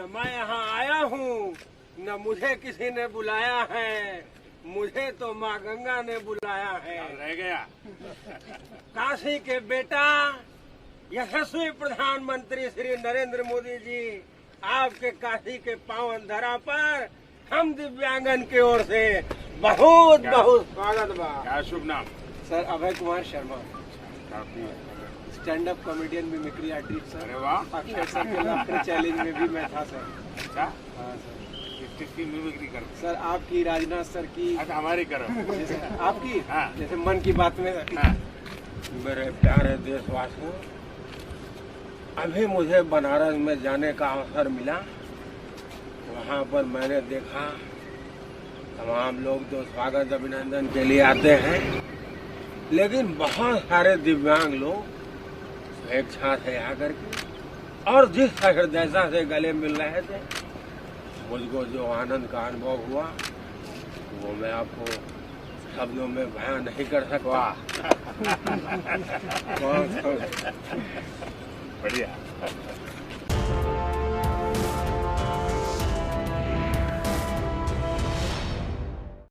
न मैं यहाँ आया हूँ न मुझे किसी ने बुलाया है, मुझे तो माँ गंगा ने बुलाया है। रह गया। काशी के बेटा यशस्वी प्रधानमंत्री श्री नरेंद्र मोदी जी, आपके काशी के पावन धरा पर हम दिव्यांगन की ओर से बहुत बहुत स्वागत बा। क्या शुभ नाम? सर अभय कुमार शर्मा, काफी stand up comedian, mimicry artist sir. अरे वाह। अक्षर सर के लाफ्टर चैलेंज में भी मैं था सर। अच्छा, हाँ सर। किसकी मिमिक्री करते? सर आपकी, राजनाथ सर की। अच्छा, हमारी करो। जैसे आपकी, हाँ। जैसे मन की बात में। हाँ। मेरे प्यारे देशवासियों, अभी मुझे बनारस में जाने का अवसर मिला। वहाँ पर मैंने देखा तमाम लोग तो स्वागत अभिनंदन के लिए आते हैं, लेकिन बहुत सारे दिव्यांग लोग स्वेच्छा से आकर के और जिस हृदयता से गले मिल रहे थे, मुझको जो आनंद का अनुभव हुआ वो मैं आपको शब्दों में बयान नहीं कर सकता। बढ़िया।